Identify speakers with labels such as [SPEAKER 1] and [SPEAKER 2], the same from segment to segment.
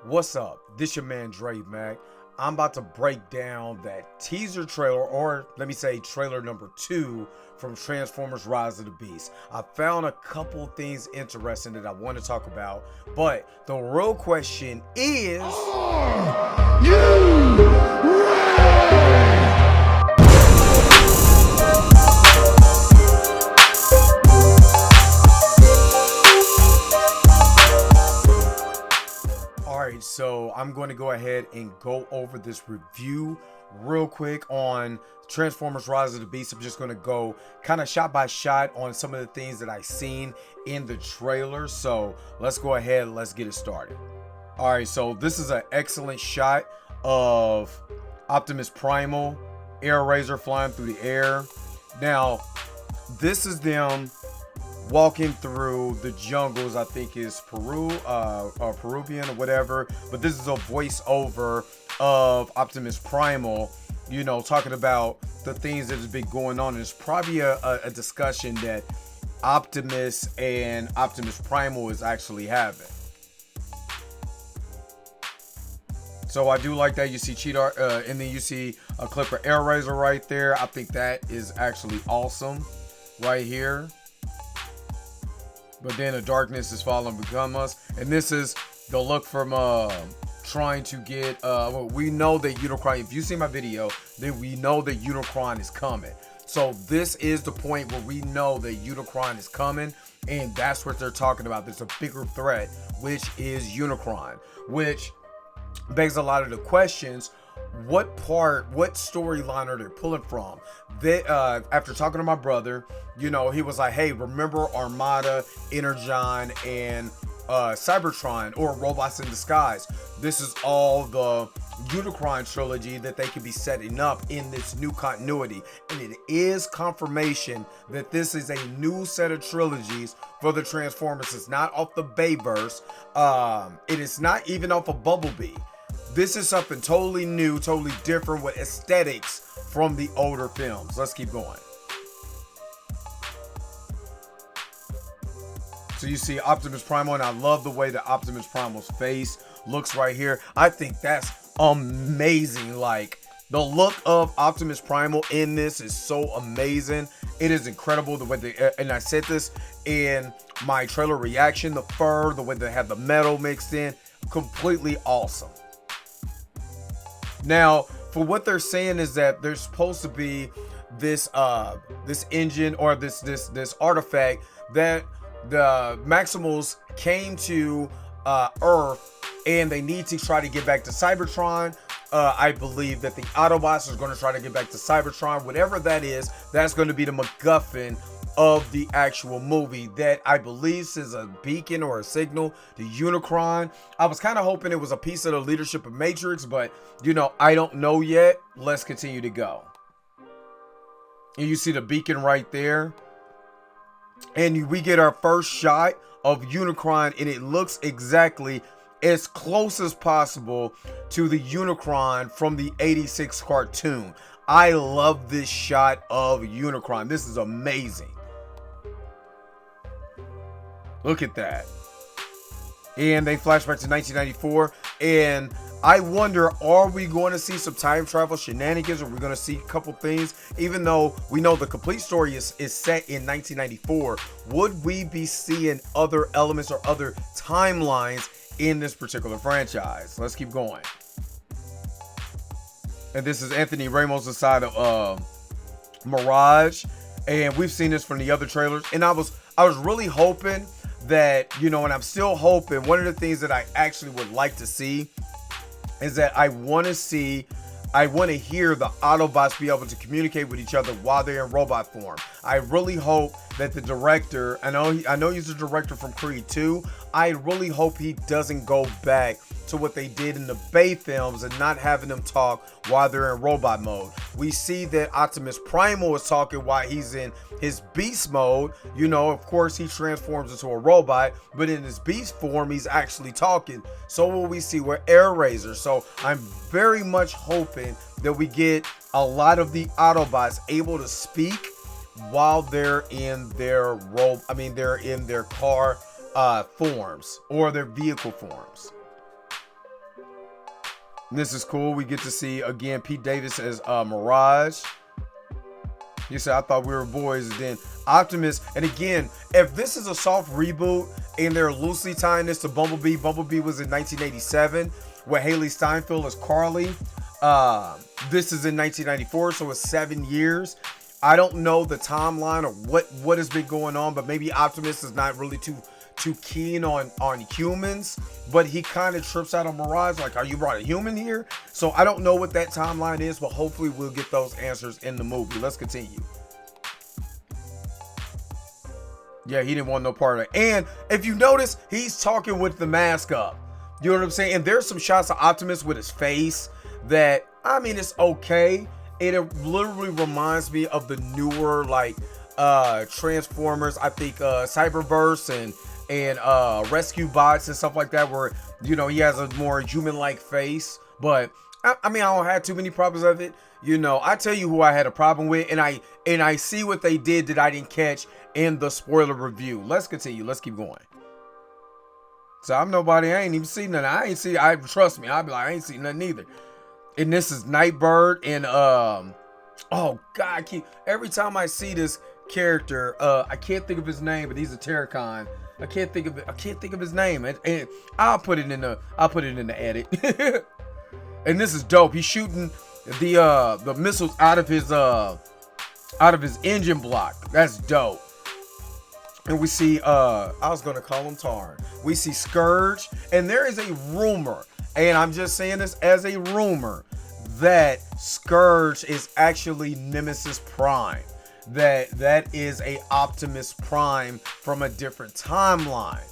[SPEAKER 1] What's up? This your man Dre Mac. I'm about to break down that teaser trailer, or let me say trailer number 2 from Transformers Rise of the Beast. I found a couple things interesting that I want to talk about, but the real question is, are you ready? Alright, so I'm going to go ahead and go over this review real quick on Transformers Rise of the Beast. I'm just going to go kind of shot by shot on some of the things that I've seen in the trailer. So let's go ahead and let's get it started. Alright, so this is an excellent shot of Optimus Primal, Air Razor flying through the air. Now, this is them walking through the jungles. I think is Peru, or Peruvian or whatever, but this is a voiceover of Optimus Primal, you know, talking about the things that has been going on. And it's probably a discussion that Optimus and Optimus Primal is actually having. So I do like that. You see Cheetah, and then you see a clip of Air Razor right there. I think that is actually awesome right here. But then the darkness is falling become us, and this is the look from trying to get well, we know that Unicron, if you see my video, then we know that Unicron is coming. So this is the point where we know that Unicron is coming, and that's what they're talking about. There's a bigger threat, which is Unicron, which begs a lot of the questions. What storyline are they pulling from? They after talking to my brother, you know, he was like, hey, remember Armada, Energon, and Cybertron, or Robots in Disguise? This is all the Unicron trilogy that they could be setting up in this new continuity, and it is confirmation that this is a new set of trilogies for the Transformers. It's not off the Bayverse. It is not even off of Bumblebee. This is something totally new, totally different with aesthetics from the older films. Let's keep going. So you see Optimus Primal, and I love the way that Optimus Primal's face looks right here. I think that's amazing. Like, the look of Optimus Primal in this is so amazing. It is incredible the way they, and I said this in my trailer reaction, the fur, the way they have the metal mixed in, completely awesome. Now, for what they're saying is that there's supposed to be this this engine, or this artifact that the Maximals came to Earth, and they need to try to get back to Cybertron. I believe that the Autobots are going to try to get back to Cybertron. Whatever that is, that's going to be the MacGuffin of the actual movie, that I believe is a beacon or a signal to Unicron. I was kind of hoping it was a piece of the leadership of Matrix, but you know, I don't know yet. Let's continue to go. And you see the beacon right there, and we get our first shot of Unicron, and it looks exactly as close as possible to the Unicron from the '86 cartoon. I love this shot of Unicron. This is amazing. Look at that. And they flash back to 1994, and I wonder, are we going to see some time travel shenanigans? Are we going to see a couple things? Even though we know the complete story is set in 1994, would we be seeing other elements or other timelines in this particular franchise? Let's keep going. And this is Anthony Ramos' side of Mirage, and we've seen this from the other trailers, and I was really hoping that, you know, and I'm still hoping, one of the things that I actually would like to see is that I want to hear the Autobots be able to communicate with each other while they're in robot form. I really hope that the director, I know he's the director from Creed 2. I really hope he doesn't go back to what they did in the Bay films and not having them talk while they're in robot mode. We see that Optimus Primal is talking while he's in his beast mode. You know, of course, he transforms into a robot, but in his beast form, he's actually talking. So will we see with Air Razor. So I'm very much hoping that we get a lot of the Autobots able to speak while they're in their they're in their car forms or their vehicle forms. This is cool. We get to see again Pete Davis as Mirage. You said I thought we were boys. And then Optimus. And again, if this is a soft reboot and they're loosely tying this to Bumblebee, Bumblebee was in 1987 with Haley Steinfeld as Carly. This is in 1994, so it's 7 years. I don't know the timeline or what has been going on, but maybe Optimus is not really too keen on humans, but he kind of trips out on Mirage, like, are you brought a human here? So I don't know what that timeline is, but hopefully we'll get those answers in the movie. Let's continue. Yeah, he didn't want no part of it. And if you notice, he's talking with the mask up. You know what I'm saying? And there's some shots of Optimus with his face that, I mean, it's okay. And it literally reminds me of the newer, like, Transformers, I think, Cyberverse and Rescue Bots and stuff like that, where, you know, he has a more human-like face. But I mean, I don't have too many problems with it. You know, I tell you who I had a problem with, and I see what they did that I didn't catch in the spoiler review. Let's continue. Let's keep going. So I'm nobody. I ain't even seen nothing. Trust me. I'll be like, I ain't seen nothing either. And this is Nightbird and oh God, every time I see this character, I can't think of his name, but he's a Terracon. I can't think of his name, and I'll put it in the edit. And this is dope. He's shooting the missiles out of his engine block. That's dope. And we see I was gonna call him Tarn. We see Scourge, and there is a rumor, and I'm just saying this as a rumor, that Scourge is actually Nemesis Prime. That is a Optimus Prime from a different timeline.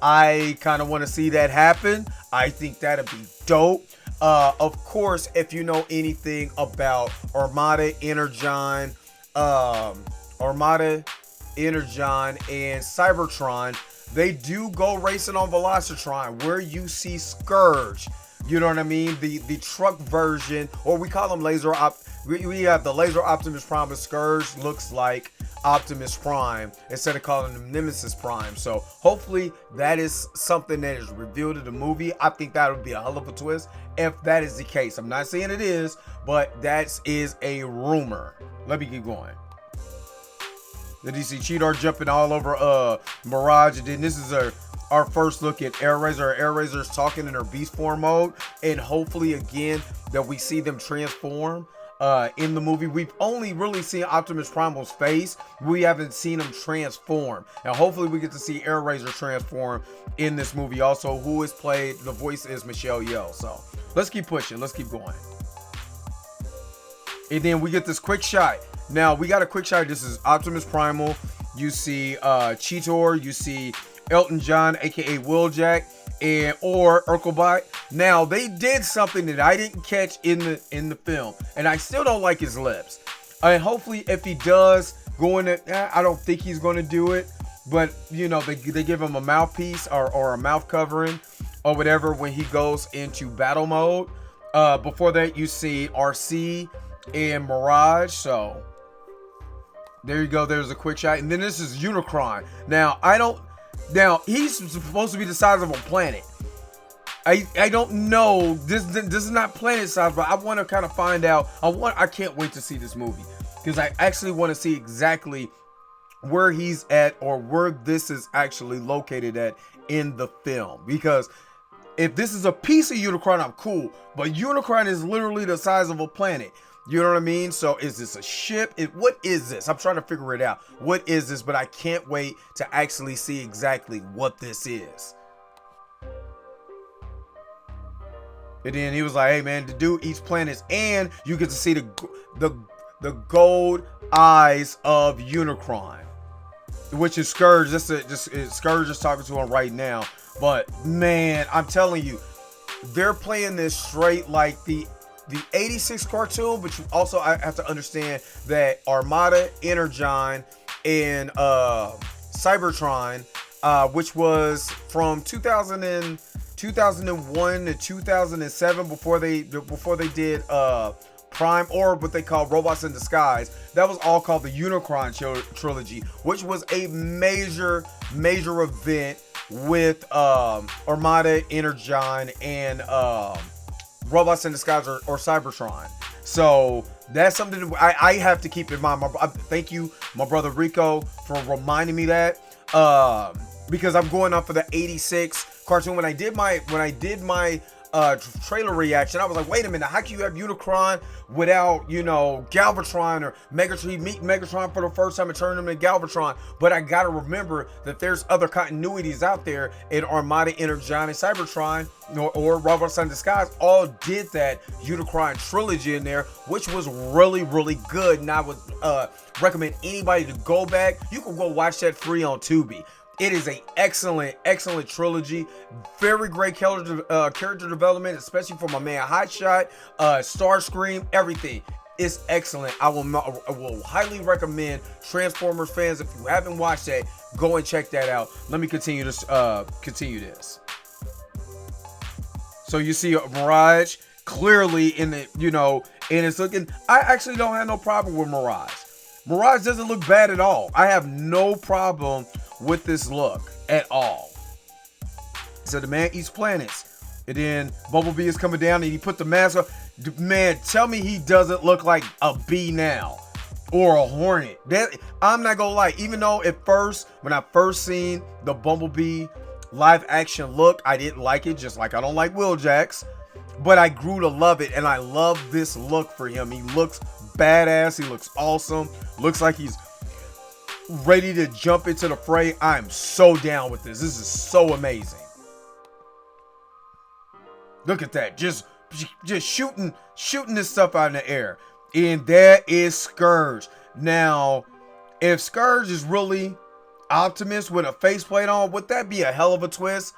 [SPEAKER 1] I kind of want to see that happen. I think that'd be dope. Of course, if you know anything about Armada Energon, and Cybertron, they do go racing on Velocitron, where you see Scourge. You know what I mean? The truck version, or we call them we have the Laser Optimus Prime, but Scourge looks like Optimus Prime instead of calling him Nemesis Prime. So hopefully that is something that is revealed in the movie. I think that would be a hell of a twist if that is the case. I'm not saying it is, but that is a rumor. Let me keep going. Did you see Cheetor jumping all over Mirage? And then this is our first look at Airazor. Airazor's talking in her beast form mode, and hopefully again that we see them transform in the movie. We've only really seen Optimus Primal's face. We haven't seen him transform, and hopefully we get to see Airazor transform in this movie also. Who is played, the voice is Michelle Yeoh. So let's keep pushing, let's keep going. And then we get this quick shot. Now we got a quick shot. This is Optimus Primal. You see Cheetor, you see Elton John, aka Wheeljack, or Urkelbot. Now they did something that I didn't catch in the film, and I still don't like his lips. And hopefully, if he does go in it, I don't think he's going to do it. But you know, they give him a mouthpiece or a mouth covering or whatever when he goes into battle mode. Before that, you see RC and Mirage. So there you go. There's a quick shot, and then this is Unicron. Now he's supposed to be the size of a planet. I don't know. This is not planet size, but I want to kind of find out. I can't wait to see this movie because I actually want to see exactly where he's at, or where this is actually located at in the film. Because if this is a piece of Unicron, I'm cool. But Unicron is literally the size of a planet. You know what I mean? So is this a ship? What is this? I'm trying to figure it out. What is this? But I can't wait to actually see exactly what this is. And then he was like, hey man, the dude eats planets, and you get to see the gold eyes of Unicron, which is Scourge. Scourge is talking to him right now. But man, I'm telling you, they're playing this straight like the 86 cartoon, but you also have to understand that Armada Energon and Cybertron, which was from 2001 to 2007, before they did Prime, or what they call Robots in Disguise. That was all called the Unicron trilogy, which was a major event with Armada Energon and Robots in Disguise or Cybertron. So that's something that I have to keep in mind. Thank you, my brother Rico, for reminding me that. Because I'm going off of the '86 cartoon. When I did my trailer reaction, I was like, wait a minute, how can you have Unicron without, you know, Galvatron or Megatron? Meet Megatron for the first time and turn him into Galvatron. But I gotta remember that there's other continuities out there, and Armada Energon and Cybertron or Robots in Disguise all did that Unicron trilogy in there, which was really, really good. And I would recommend anybody to go back. You can go watch that free on Tubi. It is a excellent trilogy. Very great character development, especially for my man Hotshot, Starscream, everything. It's excellent. I will highly recommend Transformers fans, if you haven't watched that, go and check that out. Let me continue this. So you see Mirage clearly in the, you know, and it's looking. I actually don't have no problem with Mirage. Mirage doesn't look bad at all. I have no problem with this look at all. So the man eats planets, and then Bumblebee is coming down and he put the mask on. Man, tell me he doesn't look like a bee now or a hornet. That, I'm not gonna lie, even though at first, when I first seen the Bumblebee live action look, I didn't like it, just like I don't like Wheeljack's, but I grew to love it, and I love this look for him. He looks badass, he looks awesome, looks like he's ready to jump into the fray. I'm so down with this. This is so amazing. Look at that, just shooting this stuff out in the air. And there is Scourge. Now, if Scourge is really Optimus with a faceplate on, would that be a hell of a twist?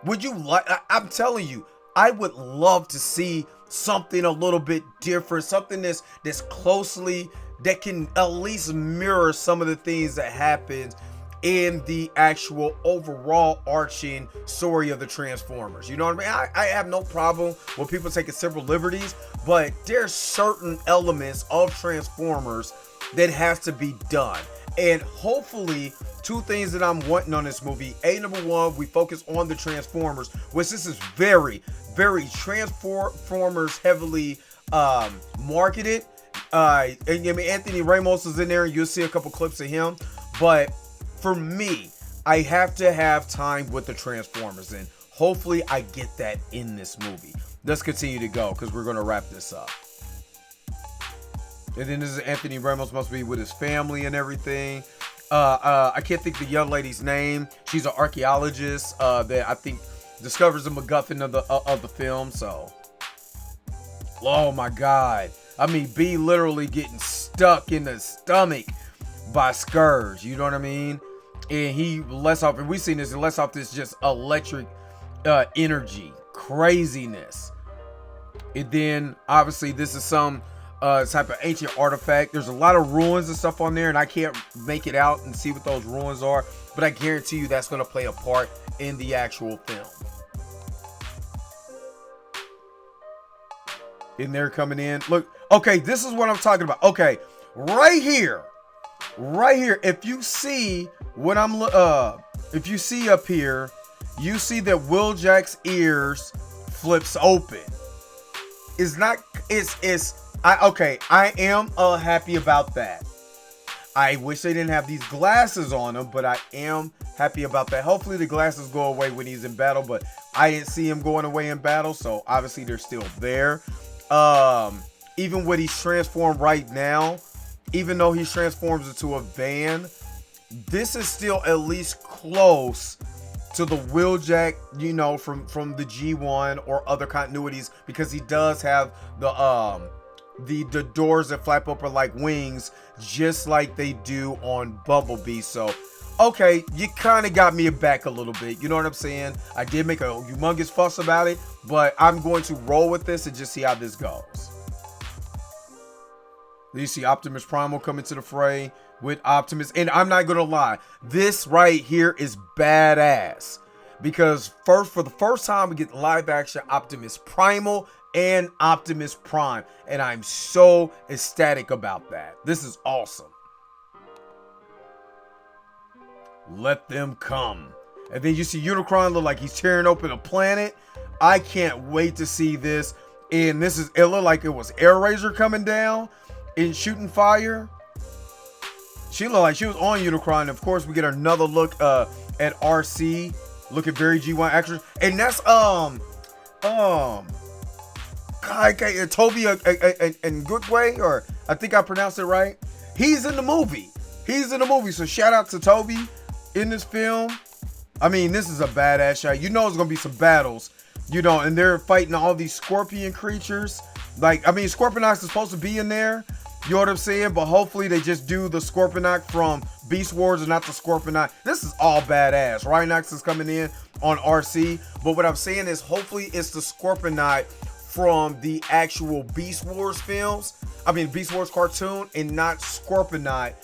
[SPEAKER 1] Would you like? I'm telling you, I would love to see something a little bit different, something that's closely, that can at least mirror some of the things that happens in the actual overall arching story of the Transformers. You know what I mean? I have no problem with people taking several liberties, but there's certain elements of Transformers that has to be done. And hopefully, two things that I'm wanting on this movie. Number one, we focus on the Transformers, which this is very, very Transformers heavily marketed. I mean, Anthony Ramos is in there, and you'll see a couple clips of him. But for me, I have to have time with the Transformers, and hopefully I get that in this movie. Let's continue to go, because we're going to wrap this up. And then this is Anthony Ramos, must be with his family and everything. I can't think the young lady's name. She's an archaeologist that I think discovers the MacGuffin of the film. So, oh my God. I mean, B literally getting stuck in the stomach by Scourge. You know what I mean? And he lets off, and we've seen this, he lets off this just electric energy, craziness. And then, obviously, this is some type of ancient artifact. There's a lot of ruins and stuff on there, and I can't make it out and see what those ruins are, but I guarantee you that's going to play a part in the actual film. And they're coming in. Look, okay, this is what I'm talking about. Okay, right here, if you see what I'm if you see up here, you see that Wheeljack's ears flips open. It's not, I am happy about that. I wish they didn't have these glasses on him, but I am happy about that. Hopefully the glasses go away when he's in battle, but I didn't see him going away in battle, so obviously they're still there. Even when he's transformed right now, even though he transforms into a van, this is still at least close to the Wheeljack, you know, from the G1 or other continuities, because he does have the doors that flap open like wings, just like they do on Bumblebee. So, okay, you kind of got me back a little bit. You know what I'm saying? I did make a humongous fuss about it, but I'm going to roll with this and just see how this goes. You see Optimus Prime will come into the fray with Optimus. And I'm not going to lie, this right here is badass. Because for the first time, we get live action Optimus Primal and Optimus Prime. And I'm so ecstatic about that. This is awesome. Let them come. And then you see Unicron look like he's tearing open a planet. I can't wait to see this. And it looked like it was Air Razor coming down and shooting fire. She looked like she was on Unicron. Of course, we get another look at RC, looking very G1 actress, and that's Toby and Goodway, or I think I pronounced it right. He's in the movie. So shout out to Toby in this film. I mean, this is a badass shot. You know, it's gonna be some battles. You know, and they're fighting all these scorpion creatures. Like, I mean, Scorponok is supposed to be in there. You know what I'm saying? But hopefully they just do the Scorponok from Beast Wars and not the Scorponok. This is all badass. Rhinox is coming in on RC. But what I'm saying is hopefully it's the Scorponok from the actual Beast Wars films. I mean, Beast Wars cartoon, and not Scorponok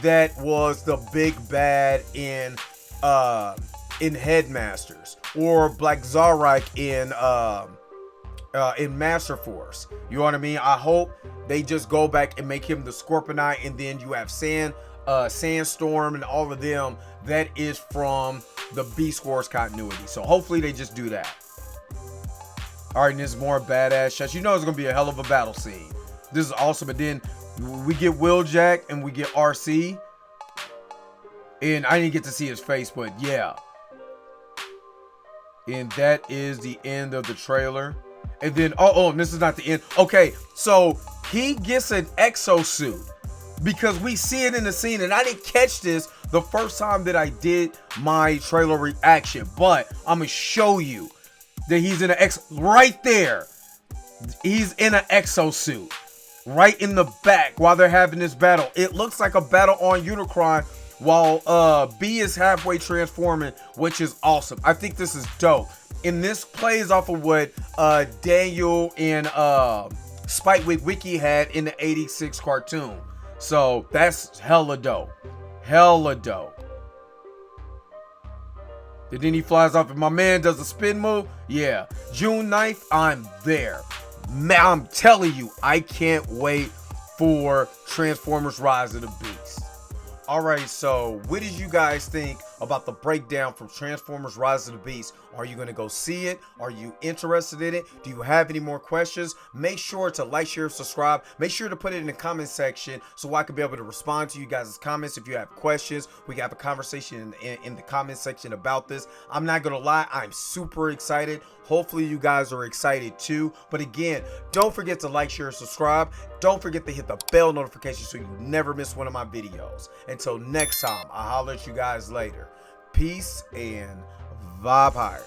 [SPEAKER 1] that was the big bad in Headmasters, or Black Zarek in Master Force. You know what I mean? I hope they just go back and make him the Scorponok, and then you have Sandstorm and all of them. That is from the Beast Wars continuity. So hopefully they just do that. All right, and this is more badass shots. You know it's gonna be a hell of a battle scene. This is awesome. And then we get Wheeljack and we get RC. And I didn't get to see his face, but yeah. And that is the end of the trailer. And then, and this is not the end. Okay, so he gets an exosuit because we see it in the scene, and I didn't catch this the first time that I did my trailer reaction, but I'm gonna show you that he's in right there. He's in an exosuit right in the back while they're having this battle. It looks like a battle on Unicron while B is halfway transforming, which is awesome. I think this is dope. And this plays off of what Daniel and Spikewick Wiki had in the 86 cartoon. So that's hella dope. Hella dope. And then he flies off and my man does a spin move. Yeah. June 9th, I'm there. Man, I'm telling you, I can't wait for Transformers Rise of the Beast. Alright, so what did you guys think about the breakdown from Transformers Rise of the Beast? Are you going to go see it? Are you interested in it? Do you have any more questions? Make sure to like, share, subscribe. Make sure to put it in the comment section so I can be able to respond to you guys' comments. If you have questions, we can have a conversation in the comment section about this. I'm not going to lie, I'm super excited. Hopefully you guys are excited too. But again, don't forget to like, share, subscribe. Don't forget to hit the bell notification so you never miss one of my videos. Until next time, I'll holler at you guys later. Peace and vibe higher.